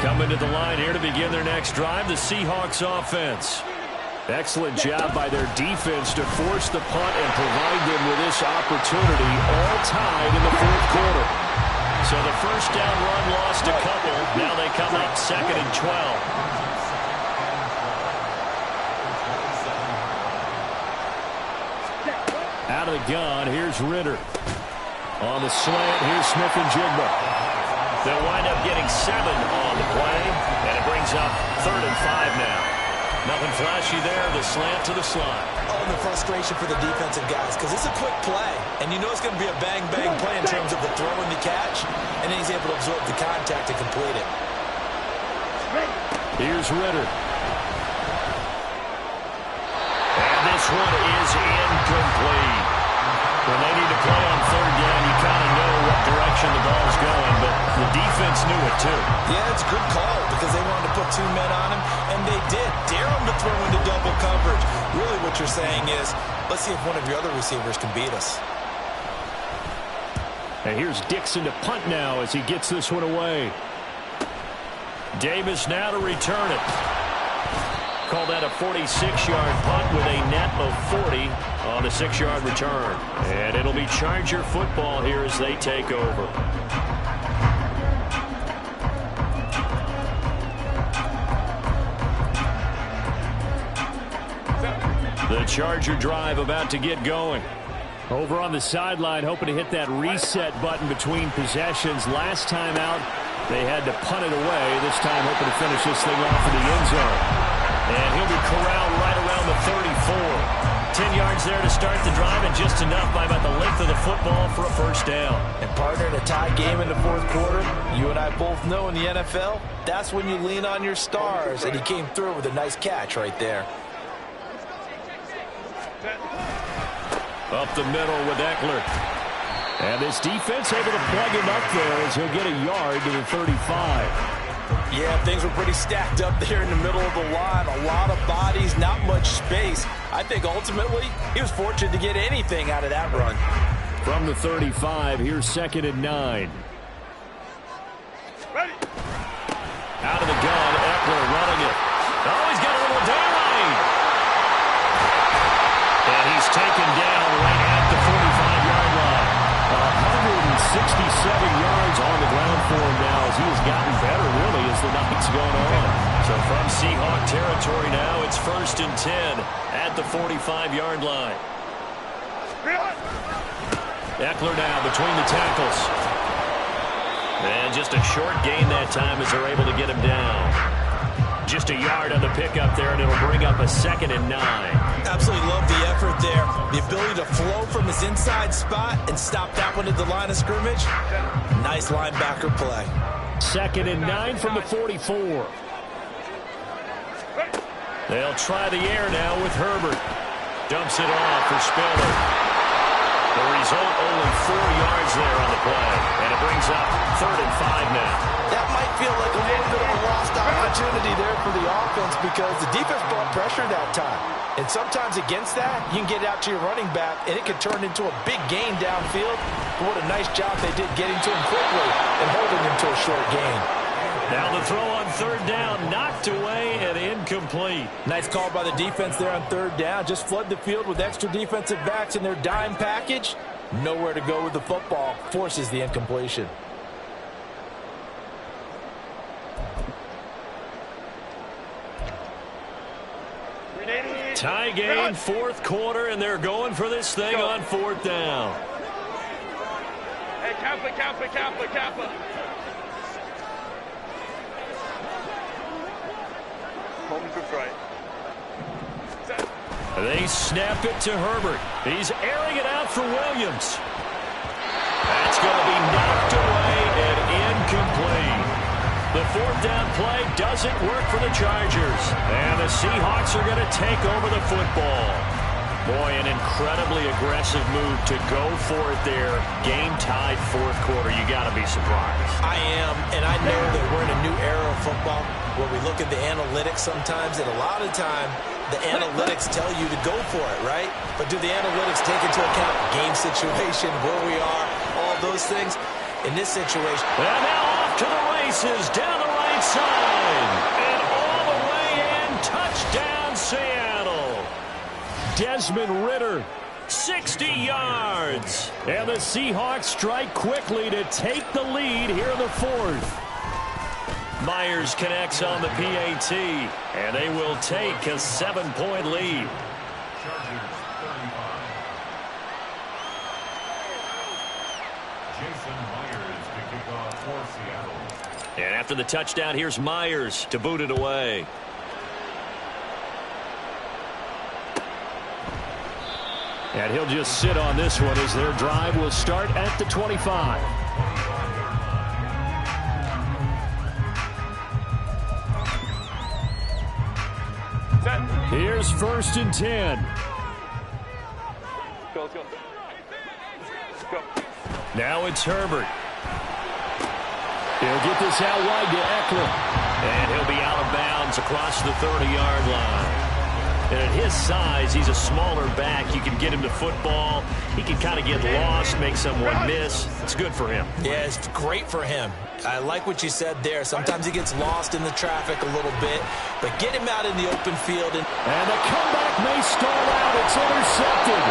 S5: Coming to the line here to begin their next drive, the Seahawks offense. Excellent job by their defense to force the punt and provide them with this opportunity, all tied in the 4th quarter. So the first down run lost a couple. Now they come up 2nd and 12. Out of the gun, here's Ritter. On the slant, here's Smith and Jigba. They'll wind up getting 7 on the play, and it brings up 3rd and 5 now. Nothing flashy there, the slant to the slot.
S6: Oh, and the frustration for the defensive guys, because it's a quick play, and you know it's going to be a bang-bang play in terms of the throw and the catch, and then he's able to absorb the contact to complete it.
S5: Here's Ritter. And this one is incomplete. When they need to play on 3rd down, you kind of know what direction the ball's going, but the defense knew it too.
S6: Yeah, it's a good call because they wanted to put 2 men on him, and they did. Dare him to throw into double coverage. Really what you're saying is, let's see if one of your other receivers can beat us.
S5: And here's Dixon to punt now as he gets this one away. Davis now to return it. Call that a 46-yard punt with a net of 40 on the 6-yard return. And it'll be Charger football here as they take over. The Charger drive about to get going. Over on the sideline, hoping to hit that reset button between possessions. Last time out, they had to punt it away. This time, hoping to finish this thing off in the end zone. And he'll be corralled right around the 34. 10 yards there to start the drive, and just enough by about the length of the football for a first down.
S6: And partner, in a tie game in the 4th quarter, you and I both know in the NFL, that's when you lean on your stars, and he came through with a nice catch right there.
S5: Up the middle with Eckler. And this defense able to plug him up there as he'll get a yard to the 35.
S8: Yeah, things were pretty stacked up there in the middle of the line. A lot of bodies, not much space. I think ultimately he was fortunate to get anything out of that run.
S5: From the 35, here's 2nd and 9.
S7: Ready.
S5: Out of the gun, Eckler running it. Oh, he's got a little daylight. And he's taken down right at the 45-yard line. 167 yards on the ground for him now as he has gotten better, really, as the night's gone on. So from Seahawk territory now, it's 1st and 10 at the 45-yard line. Eckler now between the tackles. And just a short gain that time as they're able to get him down. Just a yard on the pickup there, and it'll bring up a 2nd and 9.
S8: Absolutely love the effort there. The ability to flow from his inside spot and stop that one at the line of scrimmage. Nice linebacker play.
S5: 2nd and 9 from the 44. They'll try the air now with Herbert. Dumps it off for Spiller. The result, only 4 yards there on the play. And it brings up 3rd and 5 now.
S8: That might feel like a little bit of a lost opportunity there for the offense because the defense brought pressure that time. And sometimes against that, you can get out to your running back, and it can turn into a big gain downfield. But what a nice job they did getting to him quickly and holding him to a short gain.
S5: Now the throw on 3rd down, knocked away and incomplete.
S8: Nice call by the defense there on 3rd down. Just flood the field with extra defensive backs in their dime package. Nowhere to go with the football. Forces the incompletion.
S5: Tie game, 4th quarter, and they're going for this thing on 4th down.
S7: Hey, Kappa. Home to right.
S5: They snap it to Herbert. He's airing it out for Williams. That's going to be knocked away and incomplete. The 4th down play doesn't work for the Chargers. And the Seahawks are going to take over the football. Boy, an incredibly aggressive move to go for it there. Game-tied 4th quarter. You got to be surprised.
S8: I am, and I know that we're in a new era of football where we look at the analytics sometimes, and a lot of time the analytics tell you to go for it, right? But do the analytics take into account game situation, where we are, all those things? In this situation.
S5: And now off to the races down the right side. And all the way in. Touchdown, Seattle. Desmond Ridder, 60 yards. And the Seahawks strike quickly to take the lead here in the 4th. Myers connects on the PAT, and they will take a 7-point lead. And after the touchdown, here's Myers to boot it away. And he'll just sit on this one as their drive will start at the 25. Here's 1st and 10.
S7: Let's go.
S5: Now it's Herbert. He'll get this out wide to Eckler. And he'll be out of bounds across the 30-yard line. And at his size, he's a smaller back. You can get him to football. He can kind of get lost, make someone miss. It's good for him.
S8: Yeah, it's great for him. I like what you said there. Sometimes he gets lost in the traffic a little bit, but get him out in the open field. And
S5: the comeback may stall out. It's intercepted.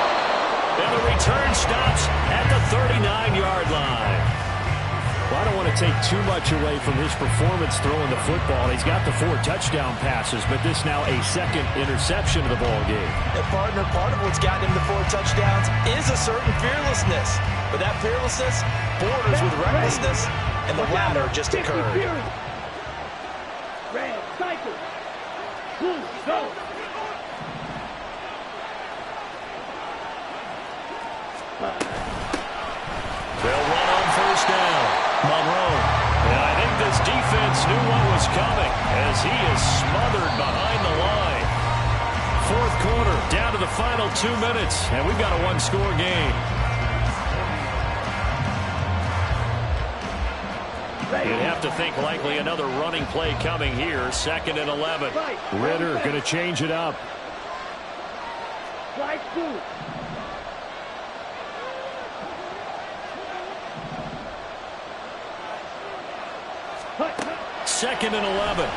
S5: And the return stops at the 39-yard line. Well, I don't want to take too much away from his performance throwing the football. He's got the 4 touchdown passes, but this now a 2nd interception of the ball game.
S8: And partner, part of what's gotten him the 4 touchdowns is a certain fearlessness. But that fearlessness borders with recklessness, and the latter just occurred.
S9: Red, cycle. Go.
S5: They'll run on 1st down. Monroe. And I think this defense knew what was coming as he is smothered behind the line. 4th quarter, down to the final 2 minutes, and we've got a 1-score game. You'd have to think likely another running play coming here. 2nd and 11. Ritter going to change it up.
S9: Slide 2.
S5: 2nd and 11.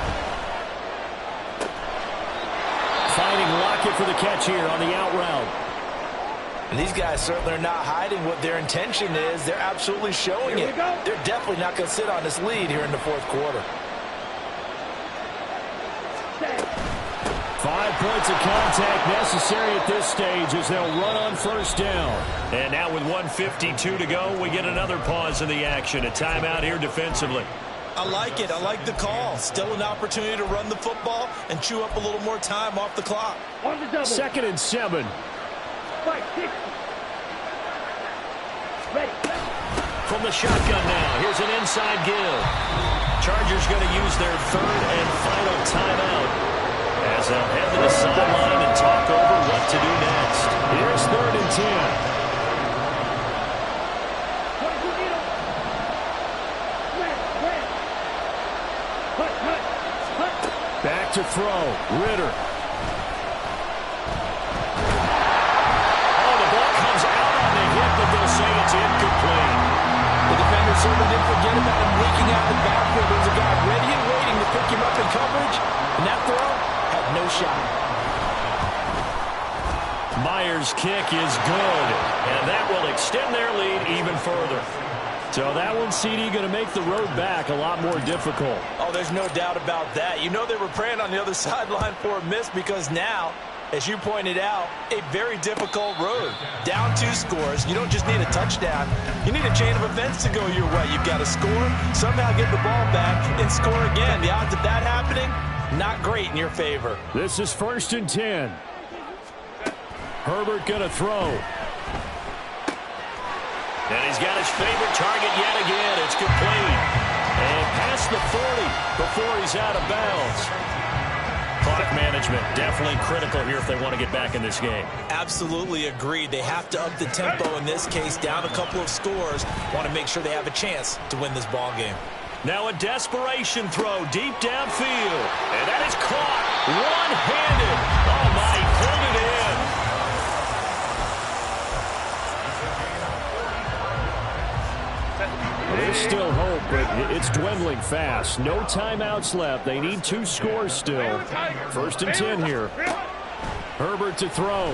S5: Finding Lockett for the catch here on the out route.
S8: And these guys certainly are not hiding what their intention is. They're absolutely showing it. They're definitely not going to sit on this lead here in the 4th quarter.
S5: 5 points of contact necessary at this stage as they'll run on 1st down. And now with 1:52 to go, we get another pause in the action. A timeout here defensively.
S6: I like it. I like the call. Still an opportunity to run the football and chew up a little more time off the clock.
S5: 2nd and 7.
S9: 5-6. Ready.
S5: From the shotgun now. Here's an inside give. Chargers going to use their 3rd and final timeout as they'll head to the sideline and talk over what to do next. Here's 3rd and 10. Back to throw. Ritter. Oh, the ball comes out on the hit, but they'll say it's incomplete.
S8: The defender certainly didn't forget about him leaking out the backfield. There's a guy ready and waiting to pick him up in coverage, and that throw had no shot.
S5: Myers' kick is good, and that will extend their lead even further. So that one, CD, going to make the road back a lot more difficult.
S6: Oh, there's no doubt about that. You know they were praying on the other sideline for a miss because now, as you pointed out, a very difficult road. Down 2 scores. You don't just need a touchdown. You need a chain of events to go your way. You've got to score, somehow get the ball back, and score again. The odds of that happening, not great in your favor.
S5: This is 1st and 10. Herbert going to throw. And he's got his favorite target yet again. It's complete. And past the 40 before he's out of bounds. Clock management definitely critical here if they want to get back in this game.
S6: Absolutely agreed. They have to up the tempo in this case, down a couple of scores. Want to make sure they have a chance to win this ball game.
S5: Now a desperation throw deep downfield. And that is caught one-handed. Oh, my, he pulled it in. There's still hope, but it's dwindling fast. No timeouts left. They need 2 scores still. 1st and 10 here. Herbert to throw.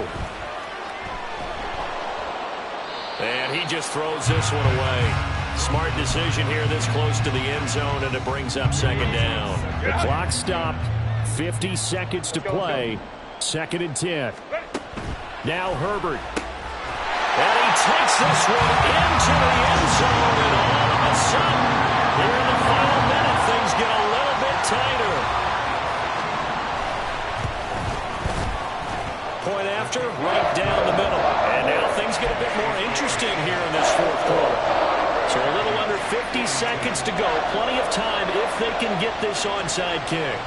S5: And he just throws this one away. Smart decision here this close to the end zone, and it brings up 2nd down. The clock stopped. 50 seconds to play. 2nd and 10. Now Herbert. And he takes this one into the end zone, and all of a sudden, here in the final minute, things get a little bit tighter. Point after, right down the middle. And now things get a bit more interesting here in this 4th quarter. So a little under 50 seconds to go. Plenty of time if they can get this onside kick.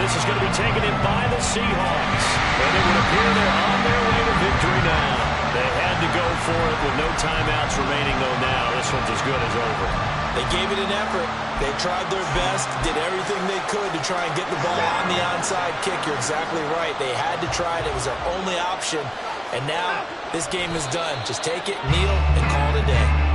S5: This is going to be taken in by the Seahawks. And it would appear they're on their way to victory now. They had to go for it with no timeouts remaining, though, now. This one's as good as over.
S6: They gave it an effort. They tried their best, did everything they could to try and get the ball on the onside kick. You're exactly right. They had to try it. It was their only option. And now this game is done. Just take it, kneel, and call it a day.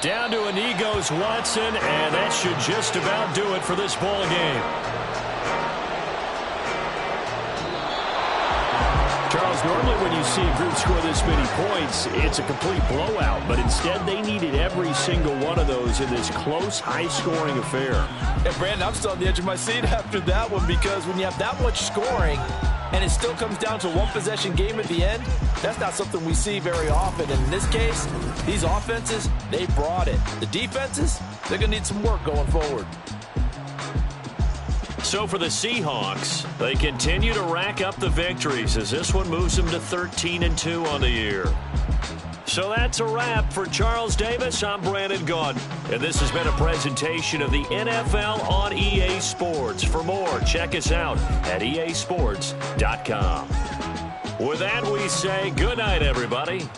S5: Down to a knee goes Watson, and that should just about do it for this ball game. Charles, normally when you see a group score this many points, it's a complete blowout, but instead they needed every single one of those in this close, high-scoring affair.
S6: And Brandon, I'm still on the edge of my seat after that one because when you have that much scoring and it still comes down to one possession game at the end, that's not something we see very often. And in this case, these offenses, they brought it. The defenses, they're going to need some work going forward.
S5: So for the Seahawks, they continue to rack up the victories as this one moves them to 13-2 on the year. So that's a wrap. For Charles Davis, I'm Brandon Gaudin, and this has been a presentation of the NFL on EA Sports. For more, check us out at easports.com. With that, we say good night, everybody.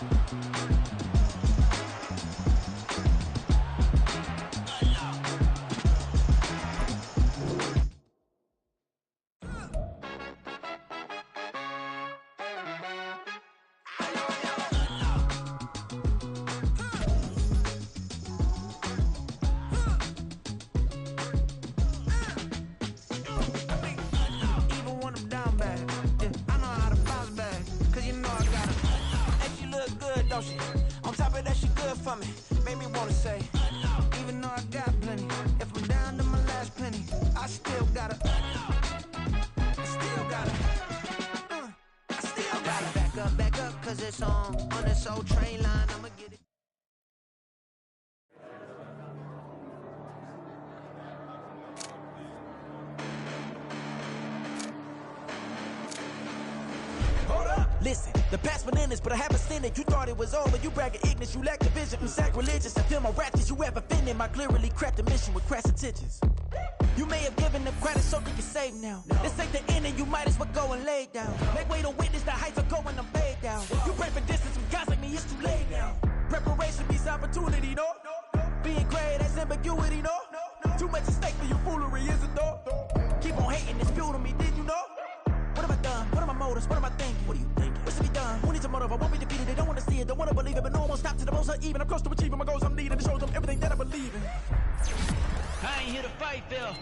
S1: On top of that, she good for me. Made me wanna say, even though I got plenty, if I'm down to my last penny, I still gotta back up, cause it's on this old train line, I'ma get it. Listen, the past bananas, but I haven't seen it. You thought it was over, you bragging ignorance, you lack the vision. You sacrilegious, I feel my wrath as you ever offended. My clearly crafted mission with crass intentions. You may have given them credit so they can save now. This ain't the end and you might as well go and lay down. Make way to witness the heights are going, I'm laid down. You pray for distance from guys like me, it's too late now. Preparation means opportunity, no? Being great, that's ambiguity, no? Too much at stake for your foolery, is it though? Keep on hating, it's fuel to me, did you know? What have I done? What are my motives? What am I thinking? What are you thinking? What's to be done? Who needs a motive? I won't be defeated. They don't want to see it, don't want to believe it, but no one will stop to the most even. I'm close to achieving my goals. I'm needing to show them everything that I believe in.
S9: I ain't here to fight, Phil.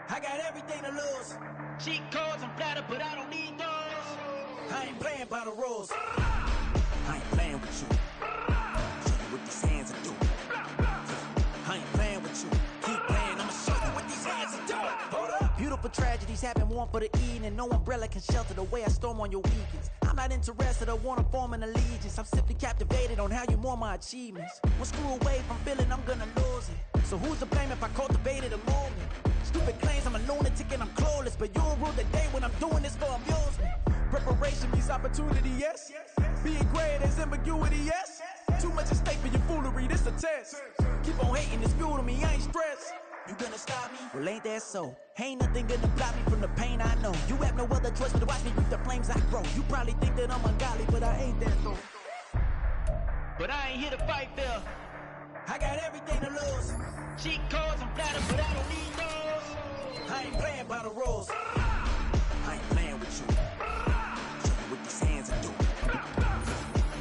S1: I got everything to lose.
S9: Cheat codes, I'm flattered, but I don't need those.
S1: I ain't playing by the rules. I ain't playing with you. Show you what these hands are doing. I ain't playing with you. Keep playing, I'ma show you what these hands are doing. Hold up. Beautiful tragedies happen, one for the eating, and no umbrella can shelter the way I storm on your weekends. I'm not interested, I wanna form an allegiance. I'm simply captivated on how you mourn my achievements. One screw away from feeling I'm gonna lose it. So who's to blame if I cultivated a movement? Stupid claims I'm a lunatic and I'm clueless, but you'll rule the day when I'm doing this for amusement. Preparation means opportunity, yes. Being great is ambiguity, yes. Too much at stake for your foolery, this a test. Keep on hating, it's fuel to me, I ain't stressed. You gonna stop me? Well, ain't that so? Ain't nothing gonna block me from the pain I know. You have no other choice but to watch me reap the flames I grow. You probably think that I'm ungodly, but I ain't that though.
S9: But I ain't here to fight, Phil.
S1: I got everything to lose.
S9: Cheat codes, I'm flattered, but I don't need those.
S1: I ain't playing by the rules. I ain't playing with you. Show you what these hands are doing.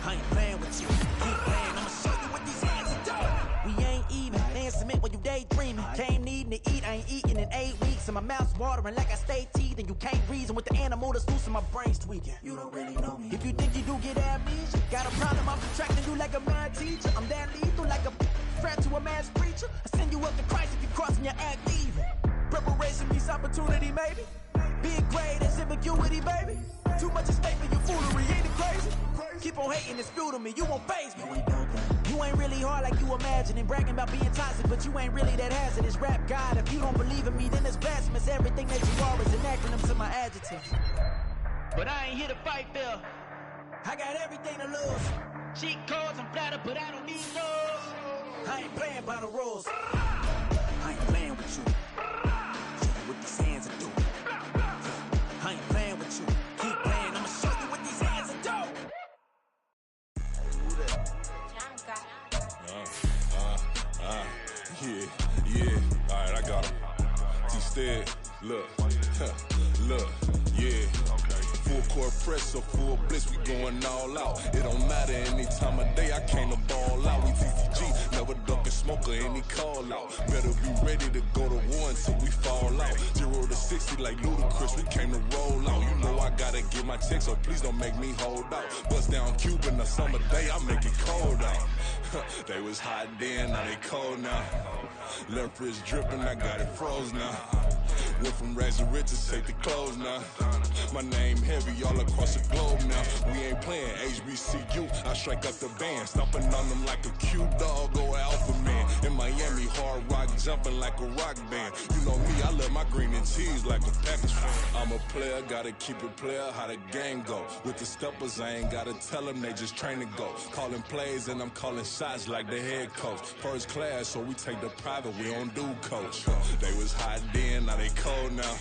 S1: I ain't playing with you. Keep playing, I'ma show you what these hands are doing. We ain't even. Laying cement when you daydreaming. Came needing to eat, I ain't eating in 8 weeks. And my mouth's watering like I stay teeth. And you can't reason with the animal that's loose and my brain's tweaking. You don't really know me. If you think you do get amnesia, got a problem, I'm subtracting you like a mad teacher. I'm that lethal like a threat to a mass preacher. I send you up to Christ if you crossing your act even. Preparation means opportunity, maybe. Being great is ambiguity, baby. Too much at stake for your foolery, ain't it crazy? Keep on hating, it's fuel to me, you won't faze me. You ain't really hard like you imagine and bragging about being toxic, but you ain't really that hazardous. Rap God, if you don't believe in me, then it's blasphemous. Everything that you are is an acronym to my adjectives.
S9: But I ain't here to fight, Phil.
S1: I got everything to lose.
S9: Cheat codes, I'm flattered, but I don't need those.
S1: I ain't playing by the rules. I ain't playing with you. Show you what these hands are doing. I ain't playing with you. Keep playing, I'ma show you what these hands are doing.
S10: Yeah. Alright, I got him. T-Stead, look, yeah. Full court press or full blitz, we going all out. It don't matter any time of day, I came to ball out. We TTG, never duck a smoker, any call out. Better be ready to go to war until we fall out. 0 to 60 like Ludacris, we came to roll out. You know I gotta get my check, so please don't make me hold out. Bust down Cuban a summer day, I make it cold out. They was hot then, now they cold now. Left wrist dripping, I got it froze now. Went from rags to riches, take the clothes now. My name heavy all across the globe now. We ain't playing HBCU, I strike up the band. Stomping on them like a cute dog or alpha man. In Miami, hard rock jumping like a rock band. You know me, I love my green and cheese like a Packers fan. I'm a player, gotta keep it player, how the game go. With the steppers, I ain't gotta tell them, they just train to go. Calling plays and I'm calling shots like the head coach. First class, so we take the private, we don't do coach. They was hot then, now they cold now.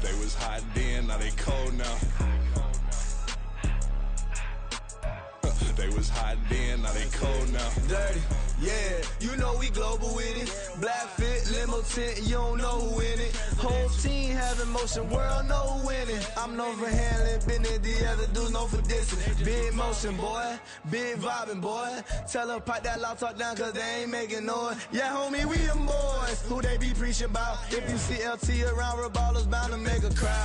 S10: They was hot then, now they cold now. They was hot then, now they cold now.
S1: Dirty, yeah, you know we global with it. Black fit, limo tint, you don't know who in it. Whole team having motion, world know who winning. I'm known for handling business, the other dudes known for dissing. Big motion, boy, big vibing, boy. Tell them pipe that loud talk down, cause they ain't making noise. Yeah, homie, we them boys, who they be preaching about. If you see LT around, we're ballers bound to make a crowd.